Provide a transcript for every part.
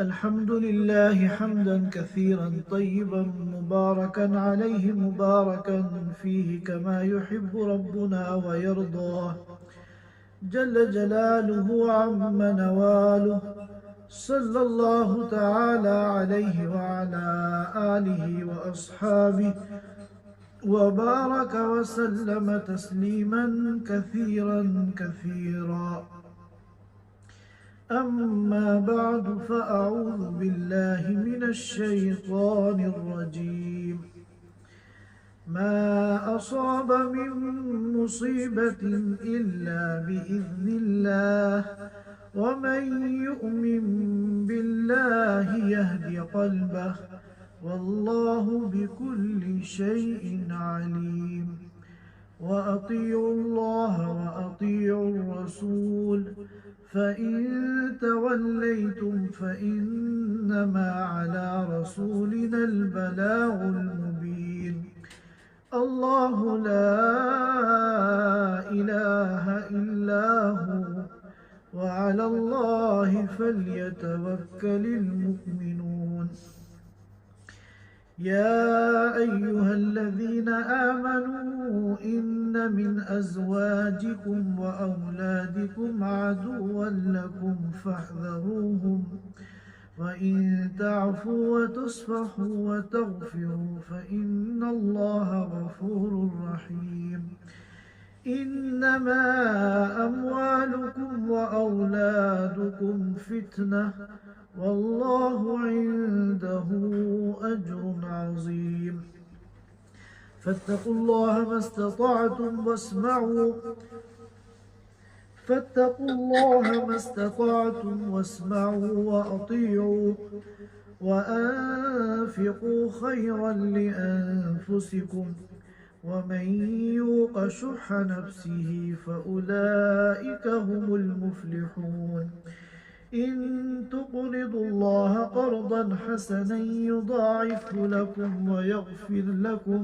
الحمد لله حمدا كثيرا طيبا مباركا عليه مباركا فيه كما يحب ربنا ويرضى جل جلاله عم نواله صلى الله تعالى عليه وعلى آله وأصحابه وبارك وسلم تسليما كثيرا كثيرا. أما بعد فأعوذ بالله من الشيطان الرجيم. ما أصاب من مصيبة إلا بإذن الله ومن يؤمن بالله يهد قلبه والله بكل شيء عليم. وأطيعوا الله وأطيعوا الرسول فإن توليتم فإنما على رسولنا البلاغ المبين. الله لا إله إلا هو وعلى الله فليتوكل المؤمنون. يا أيها الذين آمنوا إن من أزواجكم وأولادكم عدوا لكم فاحذروهم وإن تعفوا وتصفحوا وتغفروا فإن الله غفور رحيم. إنما أموالكم وأولادكم فتنة والله عنده أجر عظيم. فاتقوا الله ما استطعتم واسمعوا وأطيعوا وأنفقوا خيرا لأنفسكم ومن يوق شح نفسه فأولئك هم المفلحون. إن تقرضوا الله قرضا حسنا يضاعفه لكم ويغفر لكم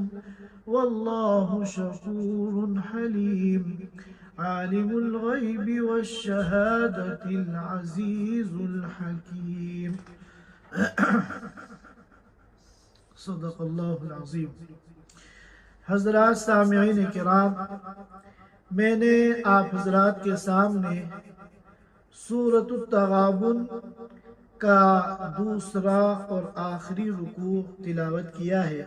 والله شكور حليم. عالم الغيب والشهادة العزيز الحكيم. صدق اللہ العظیم. حضرات سامعین کرام، میں نے آپ حضرات کے سامنے سورۃ التغابن کا دوسرا اور آخری رکوع تلاوت کیا ہے،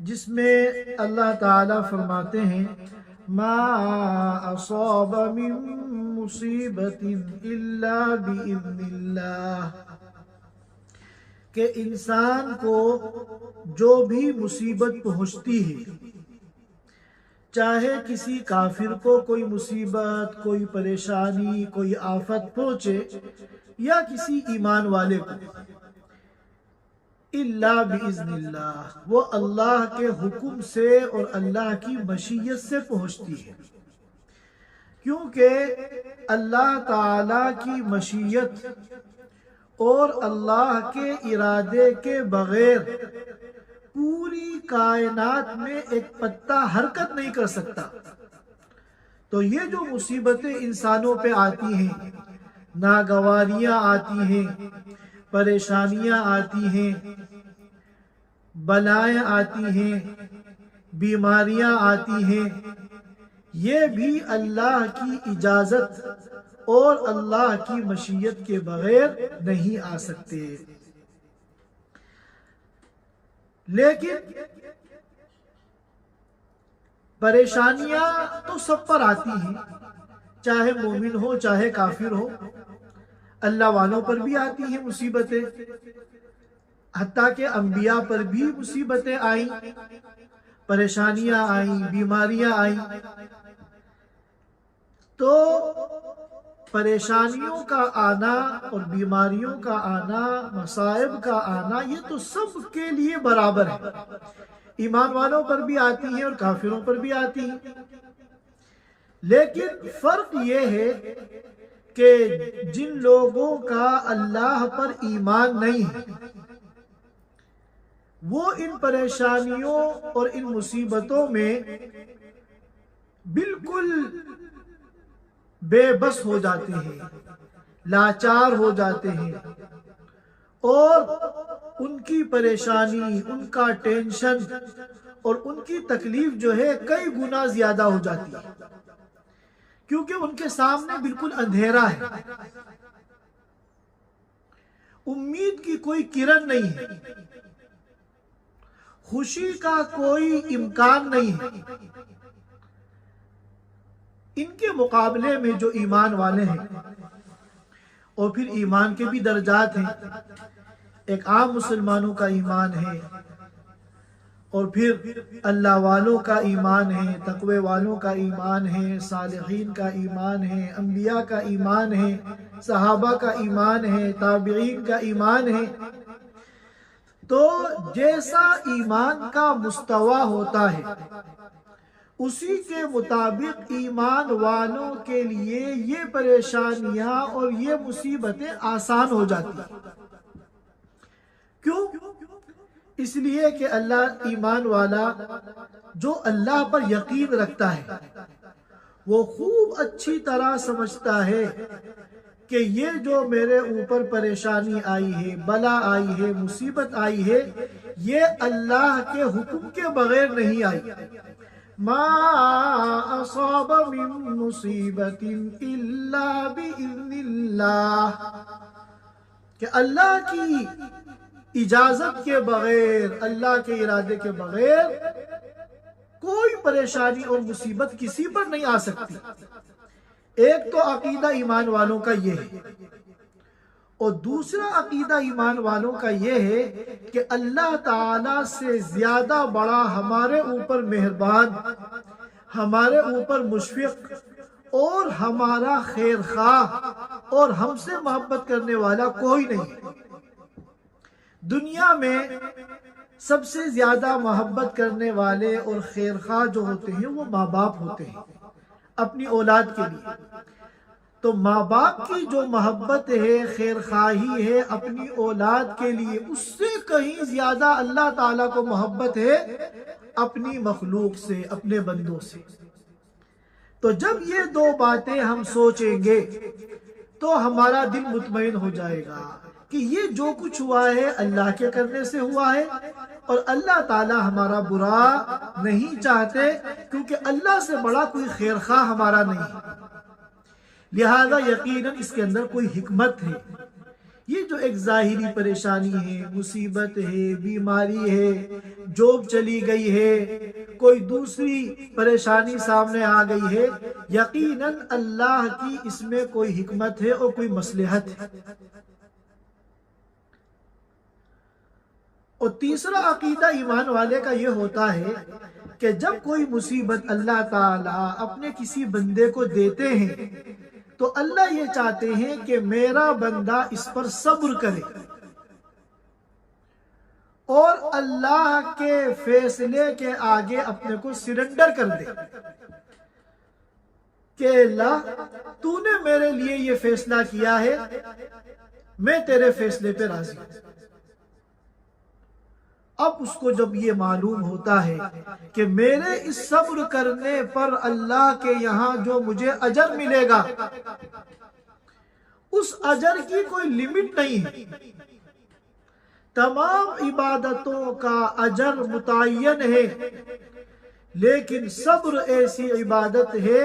جس میں اللہ تعالیٰ فرماتے ہیں ما اصاب من مصیبت الا باذن اللہ، کہ انسان کو جو بھی مصیبت پہنچتی ہے، چاہے کسی کافر کو کوئی مصیبت، کوئی پریشانی، کوئی آفت پہنچے یا کسی ایمان والے کو، الا باذن اللہ، وہ اللہ کے حکم سے اور اللہ کی مشیت سے پہنچتی ہے، کیونکہ اللہ تعالی کی مشیت اور اللہ کے ارادے کے بغیر پوری کائنات میں ایک پتا حرکت نہیں کر سکتا. تو یہ جو مصیبتیں انسانوں پہ آتی ہیں، ناگواریاں آتی ہیں، پریشانیاں آتی ہیں، بلائیں آتی ہیں، بیماریاں آتی ہیں، یہ بھی اللہ کی اجازت اور اللہ کی مشیت کے بغیر نہیں آ سکتے. لیکن پریشانیاں تو سب پر آتی ہیں، چاہے مومن ہو چاہے کافر ہو. اللہ والوں پر بھی آتی ہیں مصیبتیں، حتیٰ کہ انبیاء پر بھی مصیبتیں آئیں، پریشانیاں آئیں، بیماریاں آئیں. تو پریشانیوں کا آنا اور بیماریوں کا آنا، مصائب کا آنا، یہ تو سب کے لیے برابر ہے. ایمان والوں پر بھی آتی ہیں اور کافروں پر بھی آتی ہیں. لیکن فرق یہ ہے کہ جن لوگوں کا اللہ پر ایمان نہیں ہے، وہ ان پریشانیوں اور ان مصیبتوں میں بالکل بے بس ہو جاتے ہیں. لاچار ہو جاتے ہیں اور ان کی پریشانی، ان کا ٹینشن اور ان کی تکلیف جو ہے کئی گنا زیادہ ہو جاتی ہے، کیونکہ ان کے سامنے بالکل اندھیرا ہے، امید کی کوئی کرن نہیں ہے، خوشی کا کوئی امکان نہیں ہے۔ ان کے مقابلے میں جو ایمان والے ہیں، اور پھر ایمان کے بھی درجات ہیں، ایک عام مسلمانوں کا ایمان ہے، اور پھر اللہ والوں کا ایمان ہے، تقوی والوں کا ایمان ہے، صالحین کا ایمان ہے، انبیاء کا ایمان ہے، صحابہ کا ایمان ہے، تابعین کا ایمان ہے۔ تو جیسا ایمان کا مستوی ہوتا ہے اسی کے مطابق ایمان والوں کے لیے یہ پریشانیاں اور یہ مصیبتیں آسان ہو جاتی ہیں۔ کیوں؟ اس لیے کہ اللہ ایمان والا جو اللہ پر یقین رکھتا ہے وہ خوب اچھی طرح سمجھتا ہے کہ یہ جو میرے اوپر پریشانی آئی ہے، بلا آئی ہے، مصیبت آئی ہے، یہ اللہ کے حکم کے بغیر نہیں آئی۔ ما اصاب من مصیبت الا باذن اللہ، کہ اللہ کی اجازت کے بغیر، اللہ کے ارادے کے بغیر کوئی پریشانی اور مصیبت کسی پر نہیں آ سکتی۔ ایک تو عقیدہ ایمان والوں کا یہ ہے، اور دوسرا عقیدہ ایمان والوں کا یہ ہے کہ اللہ تعالی سے زیادہ بڑا ہمارے اوپر مہربان، ہمارے اوپر مشفق اور ہمارا خیر خواہ اور ہم سے محبت کرنے والا کوئی نہیں ہے۔ دنیا میں سب سے زیادہ محبت کرنے والے اور خیر خواہ جو ہوتے ہیں وہ ماں باپ ہوتے ہیں اپنی اولاد کے لیے۔ تو ماں باپ کی جو محبت ہے، خیر خواہی ہے اپنی اولاد کے لیے، اس سے کہیں زیادہ اللہ تعالیٰ کو محبت ہے اپنی مخلوق سے، اپنے بندوں سے۔ تو جب یہ دو باتیں ہم سوچیں گے تو ہمارا دل مطمئن ہو جائے گا کہ یہ جو کچھ ہوا ہے اللہ کے کرنے سے ہوا ہے، اور اللہ تعالیٰ ہمارا برا نہیں چاہتے، کیونکہ اللہ سے بڑا کوئی خیر خواہ ہمارا نہیں، لہذا یقیناً اس کے اندر کوئی حکمت ہے۔ یہ جو ایک ظاہری پریشانی ہے، مصیبت ہے، بیماری ہے، جاب چلی گئی ہے، کوئی دوسری پریشانی سامنے آ گئی ہے، یقیناً اللہ کی اس میں کوئی حکمت ہے اور کوئی مصلحت ہے۔ اور تیسرا عقیدہ ایمان والے کا یہ ہوتا ہے کہ جب کوئی مصیبت اللہ تعالیٰ اپنے کسی بندے کو دیتے ہیں تو اللہ یہ چاہتے ہیں کہ میرا بندہ اس پر صبر کرے اور اللہ کے فیصلے کے آگے اپنے کو سرنڈر کر دے کہ اللہ تو نے میرے لیے یہ فیصلہ کیا ہے، میں تیرے فیصلے پہ راضی ہوں۔ اب اس کو جب یہ معلوم ہوتا ہے کہ میرے اس صبر کرنے پر اللہ کے یہاں جو مجھے اجر ملے گا، اس اجر کی کوئی لمٹ نہیں ہے، تمام عبادتوں کا اجر متعین ہے، لیکن صبر ایسی عبادت ہے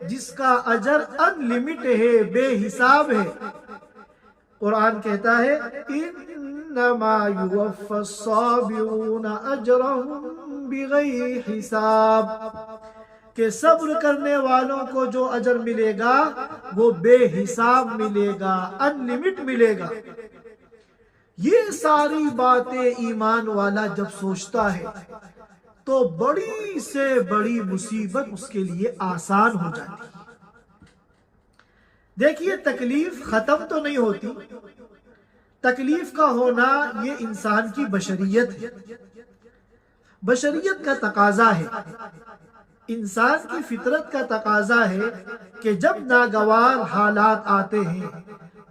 جس کا اجر ان لمٹ ہے، بے حساب ہے۔ قرآن کہتا ہے انما یوفی الصابرون اجرهم بغیر حساب، کہ صبر کرنے والوں کو جو اجر ملے گا وہ بے حساب ملے گا، ان لمٹ ملے گا۔ یہ ساری باتیں ایمان والا جب سوچتا ہے تو بڑی سے بڑی مصیبت اس کے لیے آسان ہو جاتی ہے۔ دیکھیے تکلیف ختم تو نہیں ہوتی، تکلیف کا ہونا یہ انسان کی بشریت ہے، بشریت کا تقاضا ہے، انسان کی فطرت کا تقاضا ہے کہ جب ناگوار حالات آتے ہیں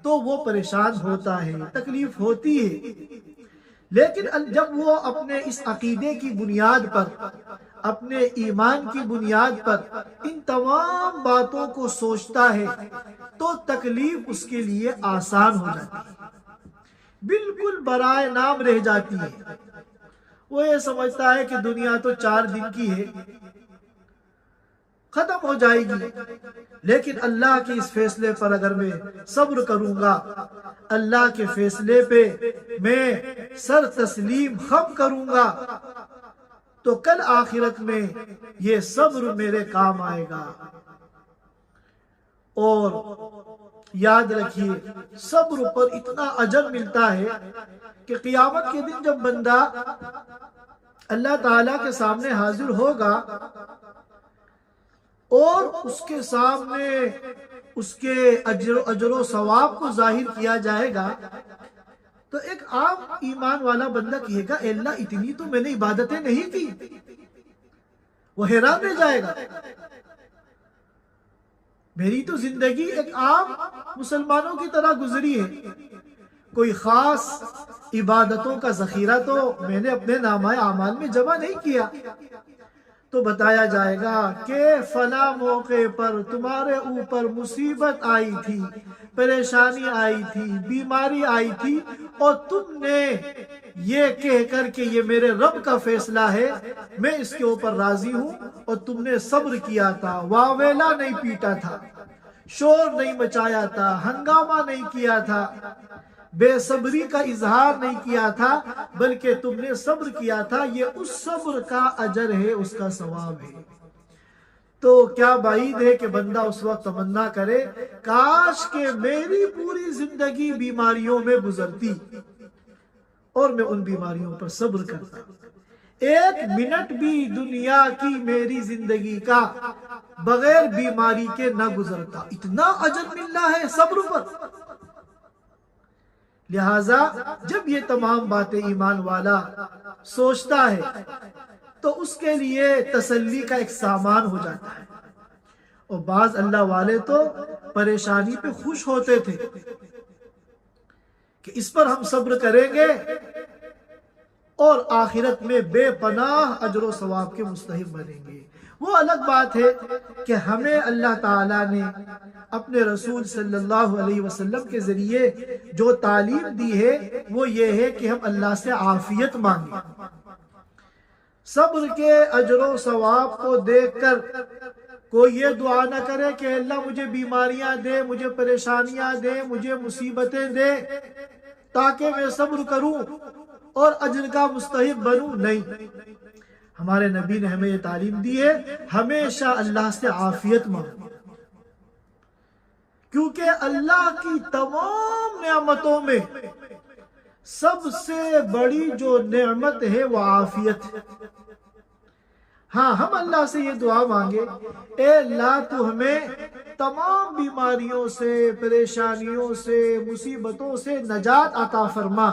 تو وہ پریشان ہوتا ہے، تکلیف ہوتی ہے، لیکن جب وہ اپنے اس عقیدے کی بنیاد پر اپنے ایمان کی بنیاد پر ان تمام باتوں کو سوچتا ہے تو تکلیف اس کے لیے آسان ہو جاتی ہے، بالکل برائے نام رہ جاتی ہے۔ وہ یہ سمجھتا ہے کہ دنیا تو 4 دن کی ہے، ختم ہو جائے گی، لیکن اللہ کے اس فیصلے پر اگر میں صبر کروں گا، اللہ کے فیصلے پہ میں سر تسلیم خم کروں گا، تو کل آخرت میں یہ صبر میرے کام آئے گا۔ اور یاد رکھیے، صبر پر اتنا اجر ملتا ہے کہ قیامت کے دن جب بندہ اللہ تعالیٰ کے سامنے حاضر ہوگا اور اس کے سامنے اس کے اجر و ثواب کو ظاہر کیا جائے گا، تو ایک عام ایمان والا بندہ کہے گا اے اللہ اتنی تو میں نے عبادتیں نہیں کی، وہ حیران رہ جائے گا، میری تو زندگی ایک عام مسلمانوں کی طرح گزری ہے، کوئی خاص عبادتوں کا ذخیرہ تو میں نے اپنے نامہ اعمال میں جمع نہیں کیا۔ تو بتایا جائے گا کہ فلاں موقع پر تمہارے اوپر مصیبت آئی تھی، پریشانی آئی تھی، بیماری آئی تھی، اور تم نے یہ کہہ کر کہ یہ میرے رب کا فیصلہ ہے، میں اس کے اوپر راضی ہوں، اور تم نے صبر کیا تھا، واویلا نہیں پیٹا تھا، شور نہیں مچایا تھا، ہنگامہ نہیں کیا تھا، بے صبری کا اظہار نہیں کیا تھا، بلکہ تم نے صبر کیا تھا، یہ اس صبر کا اجر ہے، اس کا ثواب ہے۔ تو کیا بعید ہے کہ بندہ اس وقت تمنا کرے کاش کہ میری پوری زندگی بیماریوں میں گزرتی اور میں ان بیماریوں پر صبر کرتا، ایک منٹ بھی دنیا کی میری زندگی کا بغیر بیماری کے نہ گزرتا، اتنا اجر مل رہا ہے صبر پر۔ لہٰذا جب یہ تمام باتیں ایمان والا سوچتا ہے تو اس کے لیے تسلی کا ایک سامان ہو جاتا ہے۔ اور بعض اللہ والے تو پریشانی پہ خوش ہوتے تھے کہ اس پر ہم صبر کریں گے اور آخرت میں بے پناہ اجر و ثواب کے مستحق بنیں گے۔ وہ الگ بات ہے کہ ہمیں اللہ تعالیٰ نے اپنے رسول صلی اللہ علیہ وسلم کے ذریعے جو تعلیم دی ہے وہ یہ ہے کہ ہم اللہ سے عافیت مانگیں، صبر کے اجر و ثواب کو دیکھ کر کوئی یہ دعا نہ کرے کہ اللہ مجھے بیماریاں دے، مجھے پریشانیاں دے، مجھے مصیبتیں دے تاکہ میں صبر کروں اور اجر کا مستحق بنوں۔ نہیں، ہمارے نبی نے ہمیں یہ تعلیم دی ہے ہمیشہ اللہ سے عافیت مانگو، کیونکہ اللہ کی تمام نعمتوں میں سب سے بڑی جو نعمت ہے وہ عافیت ہے۔ ہاں، ہم اللہ سے یہ دعا مانگے اے اللہ تو ہمیں تمام بیماریوں سے، پریشانیوں سے، مصیبتوں سے نجات عطا فرما،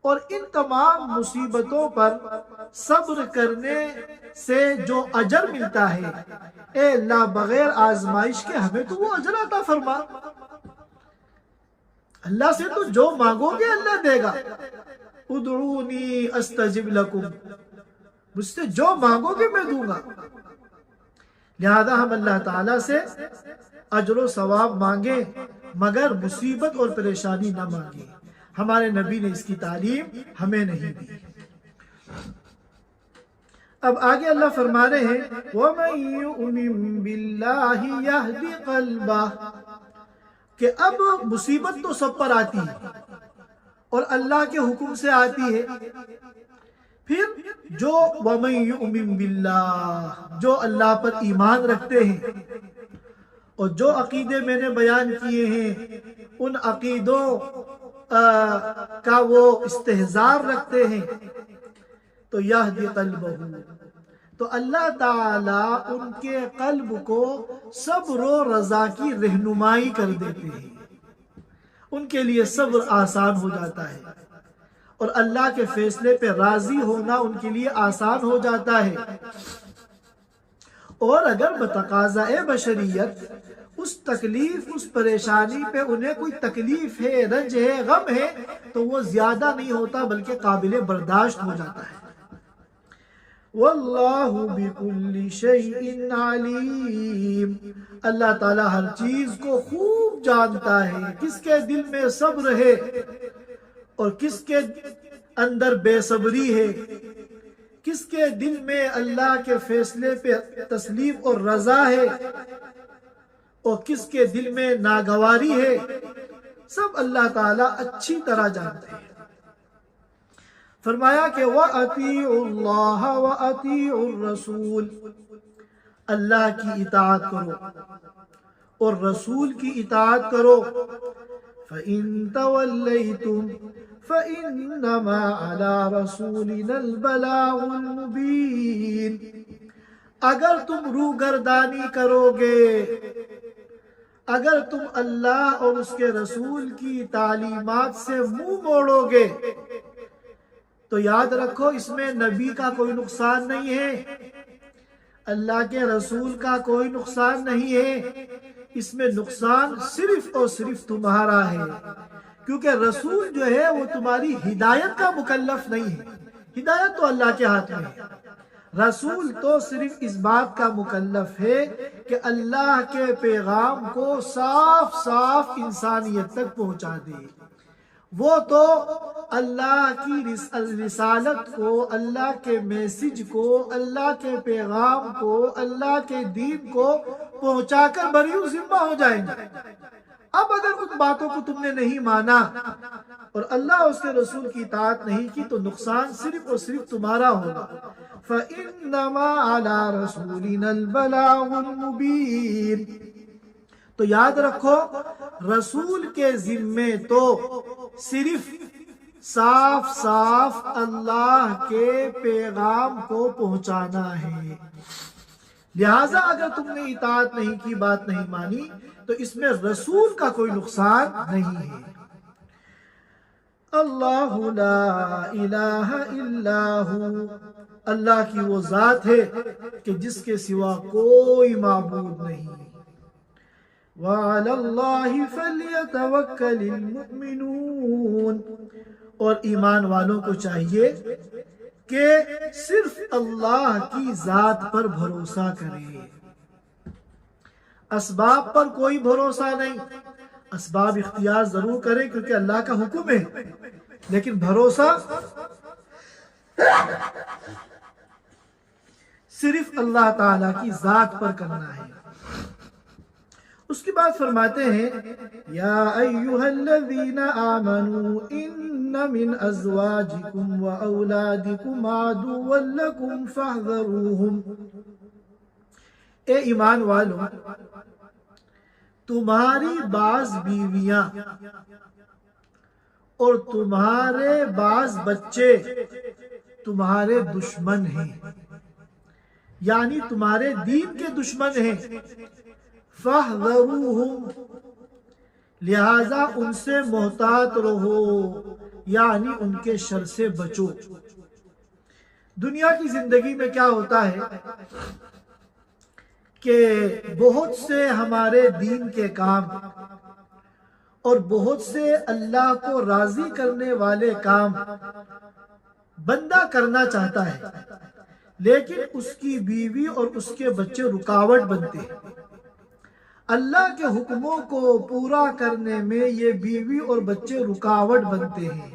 اور ان تمام مصیبتوں پر صبر کرنے سے جو اجر ملتا ہے اے اللہ بغیر آزمائش کے ہمیں تو وہ اجر عطا فرما۔ اللہ سے تو جو مانگو گے اللہ دے گا، ادعونی استجب لکم، مجھ سے جو مانگو گے میں دوں گا۔ لہذا ہم اللہ تعالیٰ سے اجر و ثواب مانگیں مگر مصیبت اور پریشانی نہ مانگیں، ہمارے نبی نے اس کی تعلیم ہمیں نہیں دی۔ اب آگے اللہ فرما رہے ہیں وَمَن يُؤْمِن بِاللَّهِ يَهْدِ قَلْبَهُ، کہ اب مصیبت تو سب پر آتی ہے اور اللہ کے حکم سے آتی ہے، پھر جو وَمَن يُؤْمِن بِاللَّهِ، جو اللہ پر ایمان رکھتے ہیں اور جو عقیدے میں نے بیان کیے ہیں ان عقیدوں کا وہ استحضار رکھتے ہیں، تو یہدی قلبہ، تو اللہ تعالیٰ ان کے قلب کو صبر و رضا کی رہنمائی کر دیتے ہیں، ان کے لیے صبر آسان ہو جاتا ہے اور اللہ کے فیصلے پہ راضی ہونا ان کے لیے آسان ہو جاتا ہے۔ اور اگر بتقاضۂ بشریت اس تکلیف، اس پریشانی پہ انہیں کوئی تکلیف ہے، رنج ہے، غم ہے، تو وہ زیادہ نہیں ہوتا بلکہ قابل برداشت ہو جاتا ہے۔ واللہ بکل شیء علیم، اللہ تعالیٰ ہر چیز کو خوب جانتا ہے، کس کے دل میں صبر ہے اور کس کے اندر بے صبری ہے، کس کے دل میں اللہ کے فیصلے پہ تسلیم اور رضا ہے اور کس کے دل میں ناگواری ہے، سب اللہ تعالیٰ اچھی طرح جانتے ہیں۔ فرمایا کہ وَأَطِيعُوا اللَّهَ وَأَطِيعُوا الرَّسُولَ، اللہ کی اطاعت کرو اور رسول کی اطاعت کرو۔ فَإِن تَوَلَّيْتُمْ فَإِنَّمَا عَلَى رَسُولِنَا الْبَلَاغُ الْمُبِينُ، اگر تم روگردانی کرو گے، اگر تم اللہ اور اس کے رسول کی تعلیمات سے منہ موڑو گے تو یاد رکھو اس میں نبی کا کوئی نقصان نہیں ہے، اللہ کے رسول کا کوئی نقصان نہیں ہے، اس میں نقصان صرف اور صرف تمہارا ہے، کیونکہ رسول جو ہے وہ تمہاری ہدایت کا مکلف نہیں ہے، ہدایت تو اللہ کے ہاتھ میں ہے۔ رسول تو صرف اس بات کا مکلف ہے کہ اللہ کے پیغام کو صاف صاف انسانیت تک پہنچا دے، وہ تو اللہ کی رسالت کو، اللہ کے میسج کو، اللہ کے پیغام کو، اللہ کے دین کو پہنچا کر بری ذمہ ہو جائیں گے۔ اب اگر ان باتوں کو تم نے نہیں مانا اور اللہ اس کے رسول کی اطاعت نہیں کی تو نقصان صرف اور صرف تمہارا ہوگا۔ فَإِنَّمَا عَلَى رَسُولِنَا الْبَلَاغُ الْمُبِينُ، تو یاد رکھو رسول کے ذمے تو صرف صاف صاف اللہ کے پیغام کو پہنچانا ہے، لہٰذا اگر تم نے اطاعت نہیں کی، بات نہیں مانی، تو اس میں رسول کا کوئی نقصان نہیں ہے۔ اللہ لا الہ الا ہو، اللہ کی وہ ذات ہے کہ جس کے سوا کوئی معبود نہیں۔ وَعَلَى اللَّهِ فَلْيَتَوَكَّلِ الْمُؤْمِنُونَ، اور ایمان والوں کو چاہیے کہ صرف اللہ کی ذات پر بھروسہ کرے، اسباب پر کوئی بھروسہ نہیں، اسباب اختیار ضرور کریں کیونکہ اللہ کا حکم ہے، لیکن بھروسہ صرف اللہ تعالیٰ کی ذات پر کرنا ہے۔ اس کے بعد فرماتے ہیں یا ایھا الذین آمنوا ان من ازواجکم و اولادکم عدوا لکم فاحذروہم، اے ایمان والو، تمہاری بعض بیویاں اور تمہارے بعض بچے تمہارے دشمن ہیں، یعنی تمہارے دین کے دشمن ہیں۔ فَاحْذَرُوهُمْ، لہذا ان سے محتاط رہو، یعنی ان کے شر سے بچو۔ دنیا کی زندگی میں کیا ہوتا ہے کہ بہت سے ہمارے دین کے کام اور بہت سے اللہ کو راضی کرنے والے کام بندہ کرنا چاہتا ہے، لیکن اس کی بیوی اور اس کے بچے رکاوٹ بنتے ہیں۔ اللہ کے حکموں کو پورا کرنے میں یہ بیوی اور بچے رکاوٹ بنتے ہیں،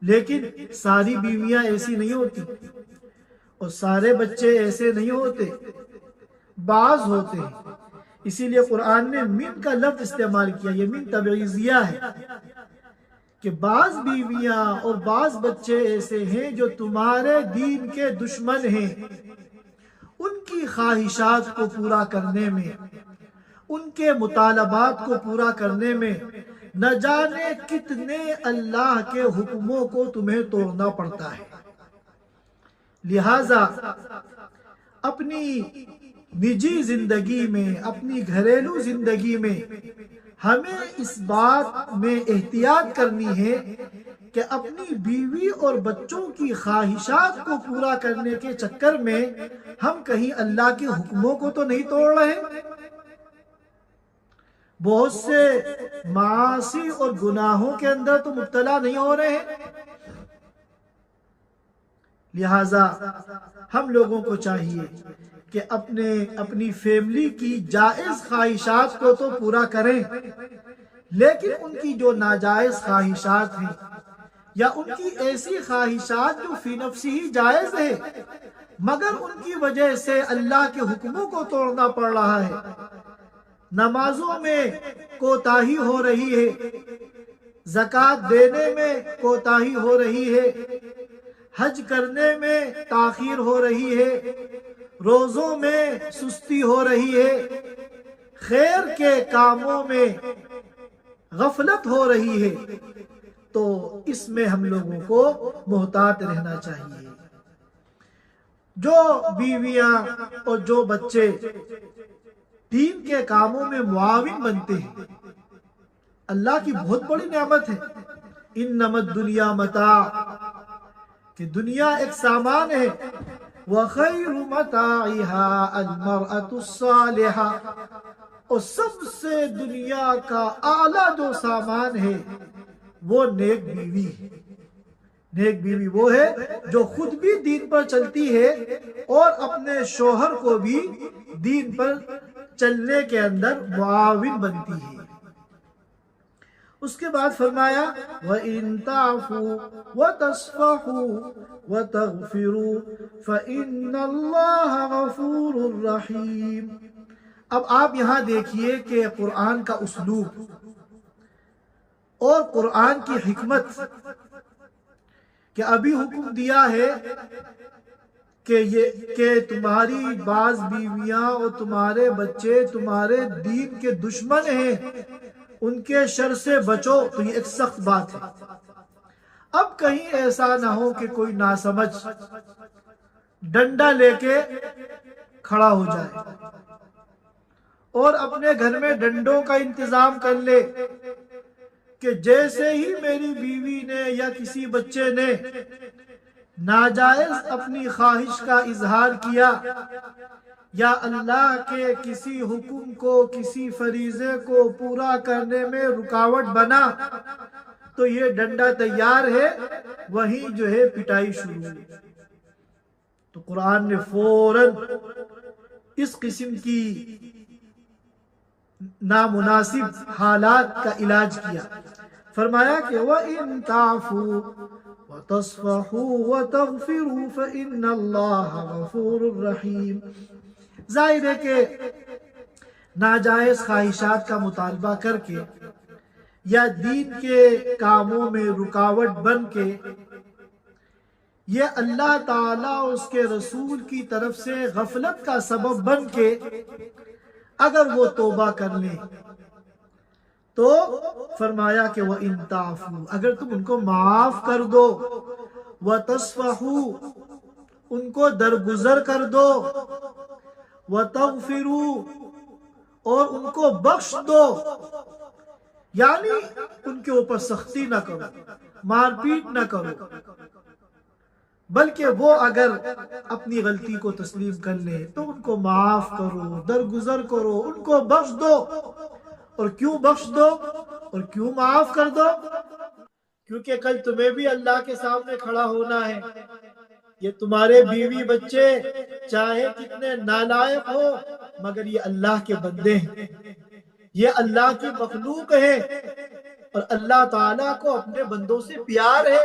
لیکن ساری بیویاں ایسی نہیں ہوتی اور سارے بچے ایسے نہیں ہوتے، بعض ہوتے ہیں۔ اسی لیے قرآن نے من کا لفظ استعمال کیا، یہ من تبعیضیہ ہے کہ بعض بیویاں اور بعض بچے ایسے ہیں جو تمہارے دین کے دشمن ہیں، ان کی خواہشات کو پورا کرنے میں، ان کے مطالبات کو پورا کرنے میں نہ جانے کتنے اللہ کے حکموں کو تمہیں توڑنا پڑتا ہے۔ لہذا اپنی نجی زندگی میں، اپنی گھریلو زندگی میں ہمیں اس بات میں احتیاط کرنی ہے کہ اپنی بیوی اور بچوں کی خواہشات کو پورا کرنے کے چکر میں ہم کہیں اللہ کے حکموں کو تو نہیں توڑ رہے، بہت سے معاصی اور گناہوں کے اندر تو مبتلا نہیں ہو رہے ہیں۔ لہٰذا ہم لوگوں کو چاہیے کہ اپنی فیملی کی جائز خواہشات کو تو پورا کریں، لیکن ان کی جو ناجائز خواہشات ہیں یا ان کی ایسی خواہشات جو فی نفسی ہی جائز ہے مگر ان کی وجہ سے اللہ کے حکموں کو توڑنا پڑ رہا ہے، نمازوں میں کوتاہی ہو رہی ہے، زکوٰۃ دینے میں کوتاہی ہو رہی ہے، حج کرنے میں تاخیر ہو رہی ہے، روزوں میں سستی ہو رہی ہے، خیر کے کاموں میں غفلت ہو رہی ہے، تو اس میں ہم لوگوں کو محتاط رہنا چاہیے۔ جو بیویاں اور جو بچے دین کے کاموں میں معاون بنتے ہیں، اللہ کی بہت بڑی نعمت ہے۔ انما الدنیا متاع، کہ دنیا ایک سامان ہے، وَخَيْرُ مَتَاعِهَا الْمَرْأَةُ الصَّالِحَةُ، اور سب سے دنیا کا اعلیٰ جو سامان ہے وہ نیک بیوی ہے۔ نیک بیوی وہ ہے جو خود بھی دین پر چلتی ہے اور اپنے شوہر کو بھی دین پر چلنے کے اندر معاون بنتی ہے۔ اس کے بعد فرمایا وَإِن تَعْفُوا وَتَصْفَحُوا وَتَغْفِرُوا فَإِنَّ اللَّهَ غَفُورٌ رَحِيمٌ۔ اب آپ یہاں دیکھیے کہ قرآن کا اسلوب اور قرآن کی حکمت، کہ ابھی حکم دیا ہے کہ تمہاری بعض بیویاں اور تمہارے بچے تمہارے دین کے دشمن ہیں، ان کے شر سے بچو، تو یہ ایک سخت بات ہے۔ اب کہیں ایسا نہ ہو کہ کوئی ناسمجھ ڈنڈا لے کے کھڑا ہو جائے اور اپنے گھر میں ڈنڈوں کا انتظام کر لے کہ جیسے ہی میری بیوی نے یا کسی بچے نے ناجائز اپنی خواہش کا اظہار کیا یا اللہ کے کسی حکم کو، کسی فریضے کو پورا کرنے میں رکاوٹ بنا، تو یہ ڈنڈا تیار ہے، وہیں جو ہے پٹائی شروع ہوئی۔ تو قرآن نے فوراً اس قسم کی نامناسب حالات کا علاج کیا، فرمایا کہ وَإِن تَعْفُوا وَتَصْفَحُوا وَتَغْفِرُوا فَإِنَّ اللَّهَ غَفُورٌ رَحِيمٌ۔ ظاہر ہے کہ ناجائز خواہشات کا مطالبہ کر کے یا دین کے کاموں میں رکاوٹ بن کے، یہ اللہ تعالیٰ اس کے رسول کی طرف سے غفلت کا سبب بن کے اگر وہ توبہ کر لیں تو فرمایا کہ وَإِن تَعْفُوا، اگر تم ان کو معاف کر دو، وَتَصْفَحُوا، ان کو درگزر کر دو، وَتَغْفِرُوا، اور ان کو بخش دو، یعنی ان کے اوپر سختی نہ کرو، مار پیٹ نہ کرو، بلکہ وہ اگر اپنی غلطی کو تسلیم کر لیں تو ان کو معاف کرو، درگزر کرو، ان کو بخش دو۔ اور کیوں بخش دو اور کیوں معاف کر دو؟ کیونکہ کل تمہیں بھی اللہ کے سامنے کھڑا ہونا ہے۔ یہ تمہارے بیوی بچے چاہے کتنے نالائق ہو مگر یہ اللہ کے بندے ہیں، یہ اللہ کی مخلوق ہے، اور اللہ تعالیٰ کو اپنے بندوں سے پیار ہے۔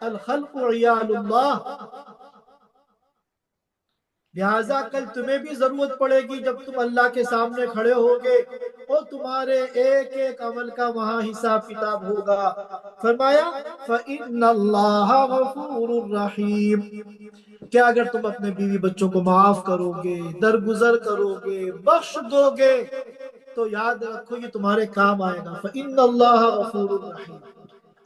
الخلق عیال اللہ، لہٰذا کل تمہیں بھی ضرورت پڑے گی جب تم اللہ کے سامنے کھڑے ہوگے اور تمہارے ایک ایک عمل کا وہاں حساب کتاب ہوگا۔ فرمایا فَإِنَّ اللَّهَ غَفُورٌ رَحِيمٌ، کہ اگر تم اپنے بیوی بچوں کو معاف کرو گے، درگزر کرو گے، بخش دو گے، تو یاد رکھو یہ تمہارے کام آئے گا۔ فَإِنَّ اللَّهَ غَفُورٌ رَحِيمٌ،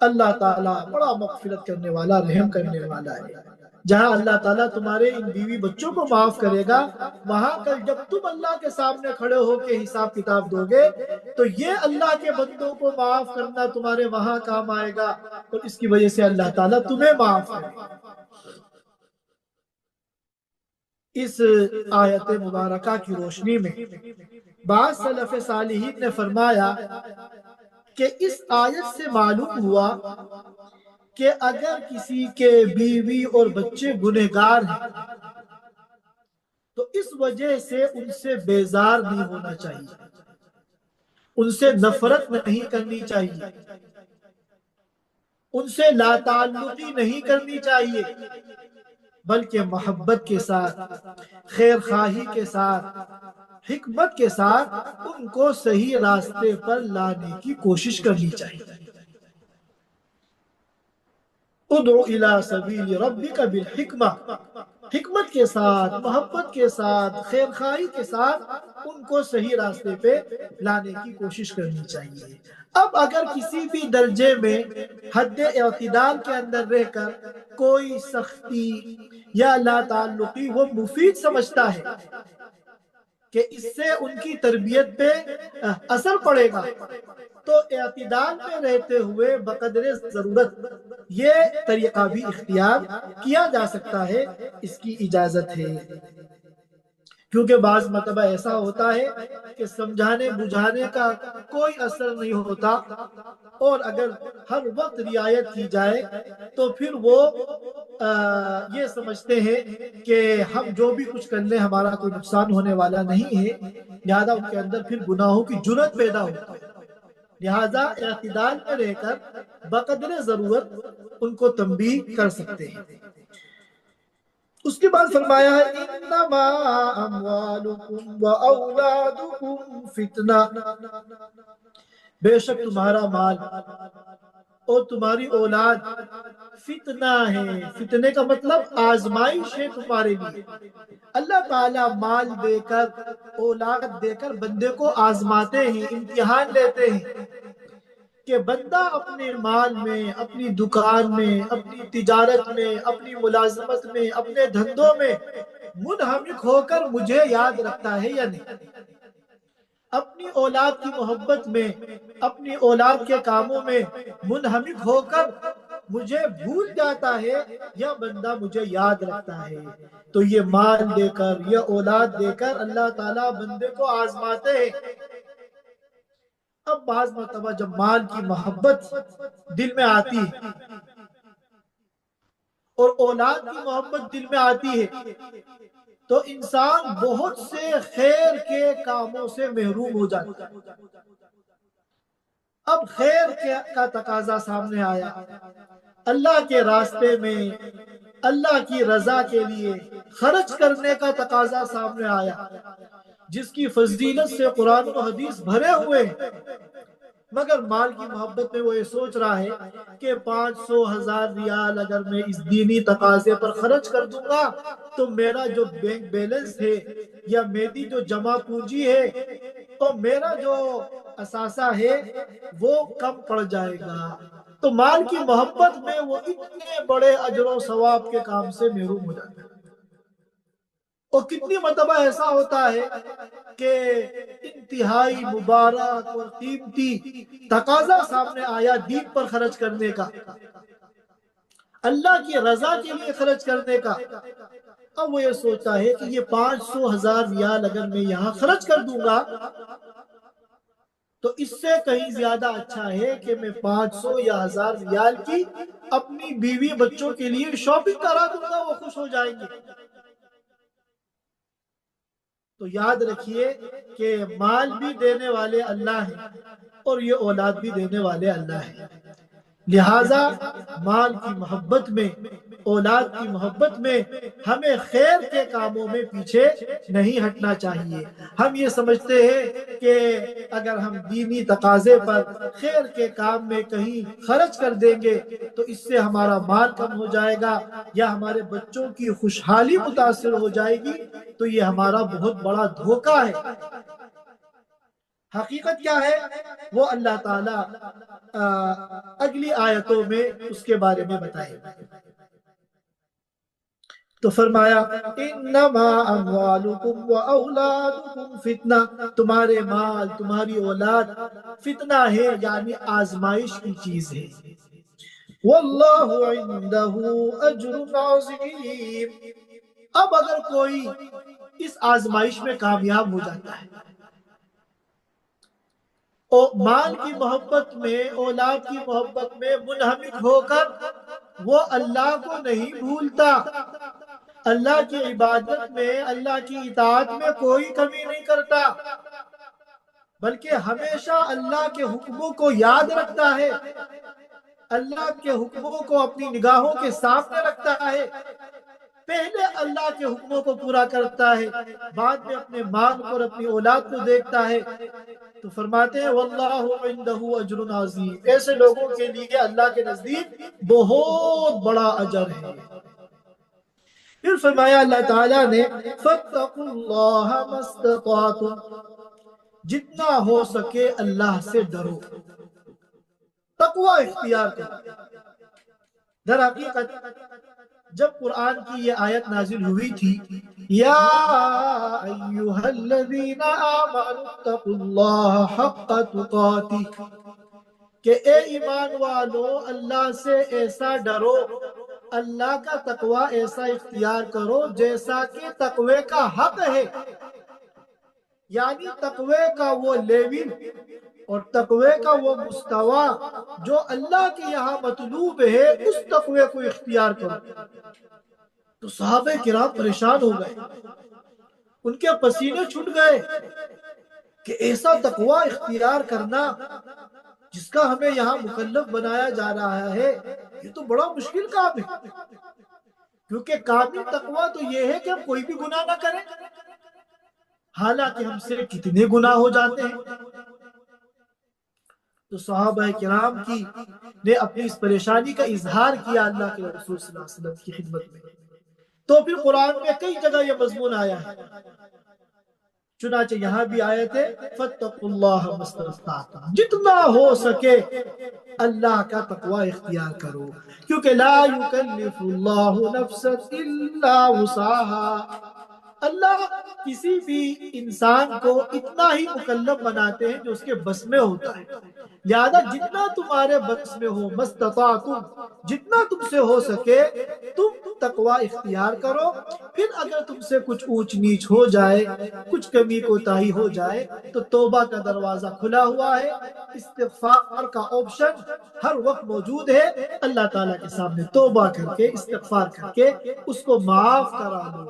اللہ تعالیٰ بڑا مغفرت کرنے والا، رحم کرنے والا ہے۔ جہاں اللہ تعالیٰ تمہارے ان بیوی بچوں کو معاف کرے گا، وہاں کل جب تم اللہ کے سامنے کھڑے ہو کے حساب کتاب دو گے تو یہ اللہ کے بندوں کو معاف کرنا تمہارے وہاں کام آئے گا، اور اس کی وجہ سے اللہ تعالیٰ تمہیں معاف کرے گا۔ اس آیت مبارکہ کی روشنی میں بعض سلف صالحین نے فرمایا کہ اس آیت سے معلوم ہوا کہ اگر کسی کے بیوی اور بچے گنہگار ہیں تو اس وجہ سے ان سے بیزار نہیں ہونا چاہیے، ان سے نفرت نہیں کرنی چاہیے، ان سے لا تعلقی نہیں کرنی چاہیے، بلکہ محبت کے ساتھ، خیر خواہی کے ساتھ، حکمت کے ساتھ ان کو صحیح راستے پر لانے کی کوشش کرنی چاہیے۔ ادعو الى سبیل ربک بالحکمہ، حکمت کے ساتھ، محبت کے ساتھ، خیر خواہی کے ساتھ ان کو صحیح راستے پہ لانے کی کوشش کرنی چاہیے۔ اب اگر کسی بھی درجے میں حد اعتدال کے اندر رہ کر کوئی سختی یا لا تعلقی وہ مفید سمجھتا ہے کہ اس سے ان کی تربیت پہ اثر پڑے گا، تو اعتدال میں رہتے ہوئے بقدر ضرورت یہ طریقہ بھی اختیار کیا جا سکتا ہے، اس کی اجازت ہے۔ کیونکہ بعض مرتبہ ایسا ہوتا ہے کہ سمجھانے بجھانے کا کوئی اثر نہیں ہوتا، اور اگر ہر وقت رعایت کی جائے تو پھر وہ یہ سمجھتے ہیں کہ ہم جو بھی کچھ کر لیں ہمارا کوئی نقصان ہونے والا نہیں ہے، لہذا ان کے اندر پھر گناہوں کی جرات پیدا ہوتی ہے۔ لہذا اعتدال میں رہ کر بقدر ضرورت ان کو تنبیہ کر سکتے ہیں۔ اس کے بعد فرمایا ہے انما اموالکم و اولادکم فتنہ، بے شک تمہارا مال اور تمہاری اولاد فتنہ ہے۔ فتنے کا مطلب آزمائش ہے تمہارے لیے۔ اللہ تعالیٰ مال دے کر، اولاد دے کر بندے کو آزماتے ہیں، امتحان لیتے ہیں کہ بندہ اپنے مال میں، اپنی دکان میں، اپنی تجارت میں، اپنی ملازمت میں، اپنے دھندوں میں منہمک ہو کر مجھے یاد رکھتا ہے یا نہیں، اپنی اولاد کی محبت میں، اپنی اولاد کے کاموں میں منہمک ہو کر مجھے بھول جاتا ہے یا بندہ مجھے یاد رکھتا ہے۔ تو یہ مال دے کر، یہ اولاد دے کر اللہ تعالیٰ بندے کو آزماتے ہیں۔ اب بعض مرتبہ جب مال کی محبت دل میں آتی ہے اور اولاد کی محبت دل میں آتی ہے تو انسان بہت سے خیر کے کاموں سے محروم ہو جاتا ہے۔ اب خیر کا تقاضا سامنے آیا، اللہ کے راستے میں اللہ کی رضا کے لیے خرچ کرنے کا تقاضا سامنے آیا، جس کی فضیلت سے قرآن و حدیث بھرے ہوئے ہیں، مگر مال کی محبت میں وہ یہ سوچ رہا ہے کہ 500,000 ریال اگر میں اس دینی تقاضے پر خرچ کر دوں گا تو میرا جو بینک بیلنس ہے یا میری جو جمع پونجی ہے اور میرا جو اثاثہ ہے وہ کم پڑ جائے گا۔ تو مال کی محبت میں وہ اتنے بڑے اجر و ثواب کے کام سے محروم ہو جاتا ہے۔ اور کتنی مرتبہ ایسا ہوتا ہے کہ انتہائی مبارک اور قیمتی تقاضا سامنے آیا دین پر خرچ کرنے کا، اللہ کی رضا کے لیے خرچ کرنے کا، اب وہ یہ سوچتا ہے کہ یہ 500,000 ریال اگر میں یہاں خرچ کر دوں گا تو اس سے کہیں زیادہ اچھا ہے کہ میں 500 یا 1000 ریال کی اپنی بیوی بچوں کے لیے شاپنگ کرا دوں گا، وہ خوش ہو جائیں گے۔ تو یاد رکھیے کہ مال بھی دینے والے اللہ ہیں اور یہ اولاد بھی دینے والے اللہ ہیں، لہٰذا مال کی محبت میں، اولاد کی محبت میں ہمیں خیر کے کاموں میں پیچھے نہیں ہٹنا چاہیے۔ ہم یہ سمجھتے ہیں کہ اگر ہم دینی تقاضے پر خیر کے کام میں کہیں خرچ کر دیں گے تو اس سے ہمارا مال کم ہو جائے گا یا ہمارے بچوں کی خوشحالی متاثر ہو جائے گی، تو یہ ہمارا بہت بڑا دھوکہ ہے۔ حقیقت کیا ہے وہ اللہ تعالیٰ اگلی آیتوں میں اس کے بارے میں بتائے۔ تو فرمایا انما اموالکم و اولادکم فتنہ، تمہارے مال، تمہاری اولاد فتنہ ہے، یعنی آزمائش کی چیز ہے۔ واللہ عندہ اجر عظیم، اب اگر کوئی اس آزمائش میں کامیاب ہو جاتا ہے اور مال کی محبت میں، اولاد کی محبت میں منہمک ہو کر وہ اللہ کو نہیں بھولتا، اللہ کی عبادت میں، اللہ کی اطاعت میں کوئی کمی نہیں کرتا، بلکہ ہمیشہ اللہ کے حکموں کو یاد رکھتا ہے، اللہ کے حکموں کو اپنی نگاہوں کے سامنے رکھتا ہے، پہلے اللہ کے حکموں کو پورا کرتا ہے، بعد میں اپنے مال اور اپنی اولاد کو دیکھتا ہے۔ تو فرماتے ہیں واللہ عنہ اجر عظیم، ایسے لوگوں کے لیے اللہ کے نزدیک بہت بڑا اجر ہے۔ پھر فرمایا اللہ تعالیٰ نے فاتقوا اللہ ما استطعتم، جتنا ہو سکے اللہ سے ڈرو، تقوی اختیار کرو۔ در حقیقت جب قرآن کی یہ آیت نازل ہوئی تھی، یا ایہا الذین آمنوا اتقوا اللہ حق تقاتہ، کہ اے ایمان والو اللہ سے ایسا ڈرو، اللہ کا تقوی ایسا اختیار کرو جیسا کہ تقوی کا حق ہے، یعنی تقوی کا وہ لیول اور تقوی کا وہ مستوی جو اللہ کے یہاں مطلوب ہے، اس تقوی کو اختیار کرو۔ تو صحابہ کرام پریشان ہو گئے، ان کے پسینے چھوٹ گئے کہ ایسا تقوی اختیار کرنا جس کا ہمیں یہاں مکلف بنایا جا رہا ہے، یہ تو بڑا مشکل کام ہے، کیونکہ کامل تقوی تو یہ ہے کہ ہم کوئی بھی گناہ نہ کریں، حالانکہ ہم سے کتنے گناہ ہو جاتے ہیں۔ تو صحابہ کرام نے اپنی اس پریشانی کا اظہار کیا اللہ کے رسول صلی اللہ علیہ وسلم کی خدمت میں۔ تو پھر قرآن میں کئی جگہ یہ مضمون آیا ہے، چنانچہ یہاں بھی آیت ہے فاتقوا اللہ ما استطعتم، جتنا ہو سکے اللہ کا تقوی اختیار کرو، کیونکہ لا یکلف اللہ نفسا الا وسعها، اللہ کسی بھی انسان کو اتنا ہی مکلف بناتے ہیں جو اس کے بس میں ہوتا ہے، لہذا جتنا تمہارے بس میں ہو، مستطاعتم، جتنا تم سے ہو سکے تم تقوی اختیار کرو۔ پھر اگر تم سے کچھ اونچ نیچ ہو جائے، کچھ کمی کوتاہی ہو جائے، تو توبہ کا دروازہ کھلا ہوا ہے، استغفار کا آپشن ہر وقت موجود ہے، اللہ تعالیٰ کے سامنے توبہ کر کے استغفار کر کے اس کو معاف کرا دو۔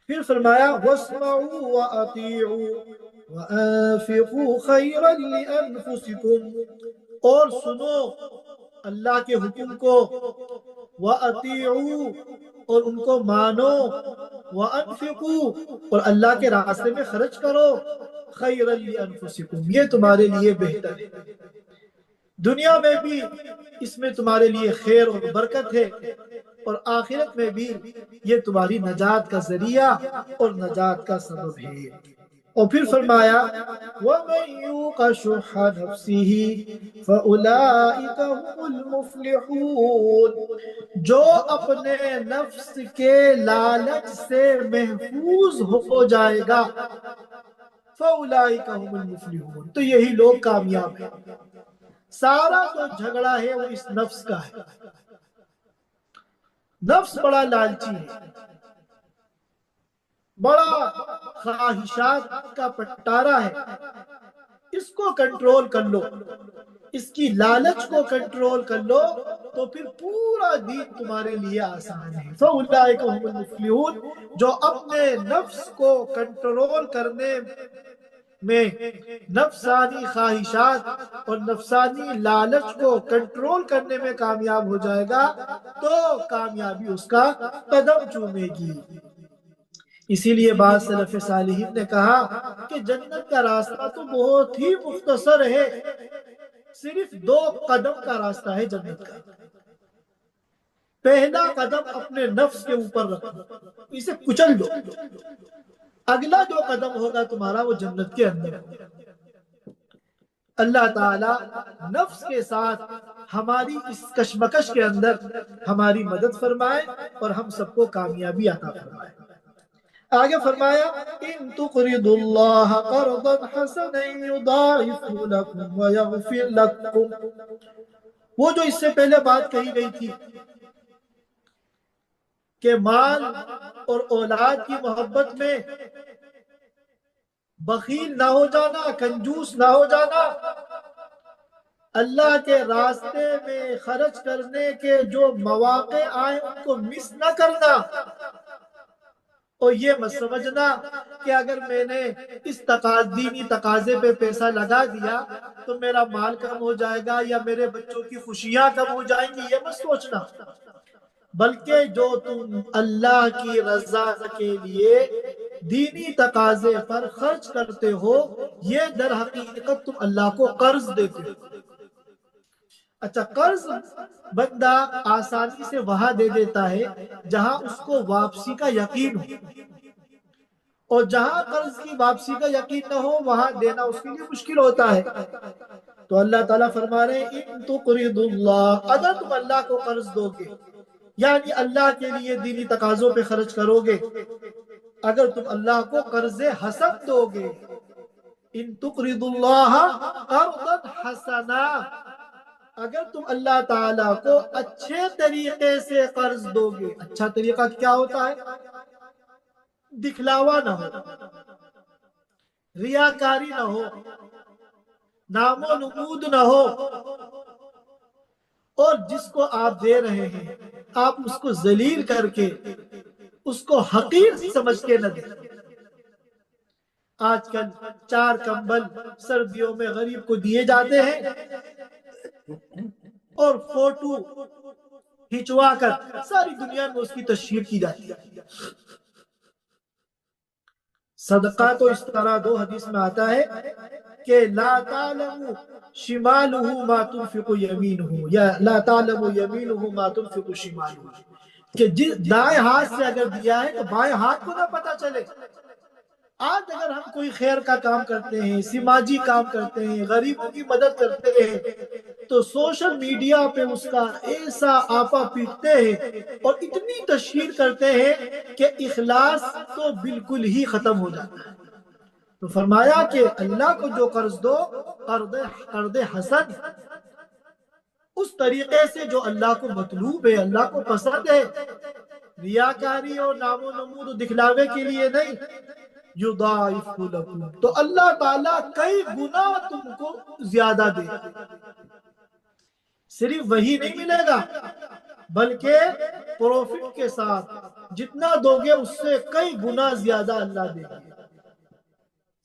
پھر فرمایا وَاسْمَعُوا وَأَطِيعُوا وَأَنفِقُوا خَيْرًا لِأَنفُسِكُمْ، اور سنو اللہ کے حکم کو، وَأَطِيعُوا، اور ان کو مانو، وَأَنفِقُوا، اور اللہ کے راستے میں خرچ کرو، خَيْرًا لِأَنفُسِكُمْ، یہ تمہارے لیے بہتر ہے، دنیا میں بھی اس میں تمہارے لیے خیر اور برکت ہے، اور آخرت میں بھی یہ تمہاری نجات کا ذریعہ اور نجات کا سبب ہے۔ اور پھر فرمایا وَمَن يُوقَ شُحَّ نَفْسِهِ فَأُولَئِكَ هُمُ الْمُفْلِحُونَ، جو اپنے نفس کے لالچ سے محفوظ ہو جائے گا، فَأُولَئِكَ هُمُ الْمُفْلِحُونَ، تو یہی لوگ کامیاب ہیں۔ سارا جو جھگڑا ہے وہ اس نفس کا ہے، نفس بڑا لالچی ہے، بڑا خواہشات کا پٹارا ہے، اس کو کنٹرول کر لو، اس کی لالچ کو کنٹرول کر لو، تو پھر پورا دین تمہارے لیے آسان ہے۔ فَأُولَئِكَ هُمُ الْمُفْلِحُونَ، جو اپنے نفس کو کنٹرول کرنے میں، نفسانی خواہشات اور نفسانی لالچ کو کنٹرول کرنے میں کامیاب ہو جائے گا، تو کامیابی اس کا قدم چومے گی۔ اسی لیے بعض سلف صالحین نے کہا کہ جنت کا راستہ تو بہت ہی مختصر ہے، صرف 2 قدم کا راستہ ہے جنت کا۔ پہلا قدم اپنے نفس کے اوپر رکھو، اسے کچل دو، اگلا جو قدم ہوگا تمہارا وہ جنت کے اندر ہوگا۔ اللہ تعالیٰ نفس کے ساتھ ہماری اس کشمکش کے اندر ہماری مدد فرمائے اور ہم سب کو کامیابی عطا فرمائے۔ آگے فرمایا ان تقرضوا اللہ قرضا حسنا یضاعفہ لکم ویغفر لکم، وہ جو اس سے پہلے بات کہی گئی تھی کہ مال اور اولاد کی محبت میں بخیل نہ ہو جانا، کنجوس نہ ہو جانا، اللہ کے راستے میں خرچ کرنے کے جو مواقع آئے ان کو مس نہ کرنا، اور یہ مت سمجھنا کہ اگر میں نے اس دینی تقاضے پہ پیسہ لگا دیا تو میرا مال کم ہو جائے گا یا میرے بچوں کی خوشیاں کم ہو جائیں گی، یہ مت سوچنا، بلکہ جو تم اللہ کی رضا کے لیے دینی تقاضے پر خرچ کرتے ہو یہ در حقیقت تم اللہ کو قرض دیتے ہو۔ اچھا، قرض بندہ آسانی سے وہاں دے دیتا ہے جہاں اس کو واپسی کا یقین ہو، اور جہاں قرض کی واپسی کا یقین نہ ہو وہاں دینا اس کے لیے مشکل ہوتا ہے۔ تو اللہ تعالیٰ فرما رہے ہیں ان تقرضوا اللہ، اگر تم اللہ کو قرض دو گے یعنی اللہ کے لیے دینی تقاضوں پہ خرچ کرو گے، اگر تم اللہ کو قرض حسن دو گے، ان تقرضوا اللہ قرضا حسنا، اگر تم اللہ تعالیٰ کو اچھے طریقے سے قرض دو گے، اچھا طریقہ کیا ہوتا ہے؟ دکھلاوا نہ ہو، ریاکاری نہ ہو، نام و نمود نہ ہو، اور جس کو آپ دے رہے ہیں آپ اس کو ذلیل کر کے اس کو حقیر سمجھ کے نہ دیں۔ آج کل 4 کمبل سردیوں میں غریب کو دیے جاتے ہیں اور فوٹو کھنچوا کر ساری دنیا میں اس کی تشہیر کی جاتی ہے۔ صدقہ تو اس طرح دو حدیث میں آتا ہے کہ لا تعلم شمالہ ما تنفق یمینہ، یا لا تعلم یمینہ ما تنفق شمالہ، کہ دائیں ہاتھ سے اگر دیا ہے تو بائیں ہاتھ کو نہ پتا چلے۔ آج اگر ہم کوئی خیر کا کام کرتے ہیں، سماجی کام کرتے ہیں، غریبوں کی مدد کرتے ہیں تو سوشل میڈیا پہ اس کا ایسا آپا پیٹتے ہیں اور اتنی تشہیر کرتے ہیں کہ اخلاص تو بالکل ہی ختم ہو جاتا ہے۔ تو فرمایا کہ اللہ کو جو قرض دو قرض حسن، اس طریقے سے جو اللہ کو مطلوب ہے، اللہ کو پسند ہے، ریاکاری اور نام و نمود و دکھلاوے کے لیے نہیں، یضاعف لکم، تو اللہ تعالیٰ کئی گنا تم کو زیادہ دے، صرف وہی نہیں ملے گا بلکہ پروفٹ کے ساتھ جتنا دو گے اس سے کئی گنا زیادہ اللہ دے گا۔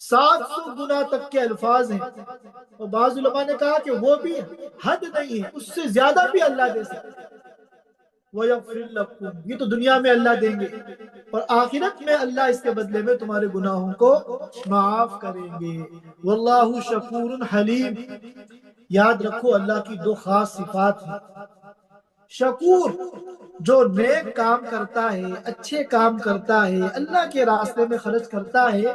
700 گنا تک کے الفاظ ہیں، اور بعض علماء نے کہا کہ وہ بھی حد نہیں ہے، اس سے زیادہ بھی اللہ دے سکتے ہیں۔ وَيَغْفِرْ لَكُمْ، یہ تو دنیا میں اللہ دیں گے، اور آخرت میں اللہ اس کے بدلے میں تمہارے گناہوں کو معاف کریں گے۔ واللہ شکور حلیم، یاد رکھو اللہ کی 2 خاص صفات ہیں۔ شکور، جو نیک کام کرتا ہے، اچھے کام کرتا ہے، اللہ کے راستے میں خرچ کرتا ہے،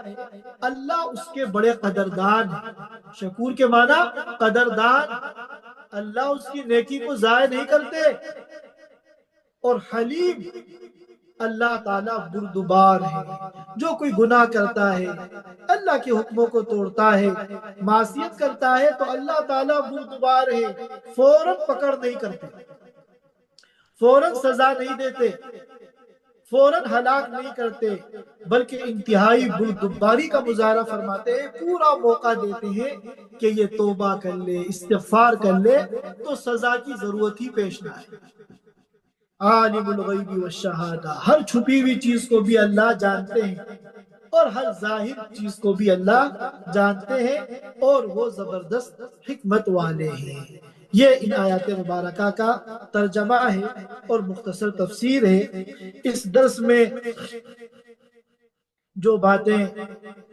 اللہ اس کے بڑے قدردان ہیں۔ شکور کے معنی قدردان، اللہ اس کی نیکی کو ضائع نہیں کرتے۔ اور حلیم، اللہ تعالیٰ بردبار ہے، جو کوئی گناہ کرتا ہے، اللہ کے حکموں کو توڑتا ہے، معصیت کرتا ہے تو اللہ تعالیٰ بردبار ہے، فوراً پکڑ نہیں کرتے، فوراً سزا نہیں دیتے، فوراً ہلاک نہیں کرتے، بلکہ انتہائی بردباری کا مظاہرہ فرماتے ہیں، پورا موقع دیتے ہیں کہ یہ توبہ کر لے، استغفار کر لے تو سزا کی ضرورت ہی پیش نہ آئے۔ عالم الغیب والشہادہ، ہر چھپی ہوئی چیز کو بھی اللہ جانتے ہیں اور ہر ظاہر چیز کو بھی اللہ جانتے ہیں، اور وہ زبردست حکمت والے ہیں۔ یہ ان آیات مبارکہ کا ترجمہ ہے اور مختصر تفسیر ہے۔ اس درس میں جو باتیں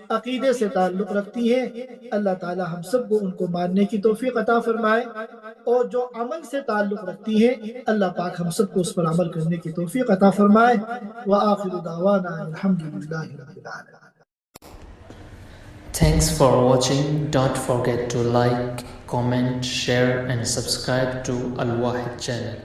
عقیدے سے تعلق رکھتی ہیں اللہ تعالی ہم سب کو ان کو ماننے کی توفیق عطا فرمائے، اور جو عمل سے تعلق رکھتی ہیں اللہ پاک ہم سب کو اس پر عمل کرنے کی توفیق عطا فرمائے۔ وآخر دعوانا الحمدللہ رب العالمین۔ Thanks for watching. Don't forget to like, comment, share and subscribe to Al Wahid channel.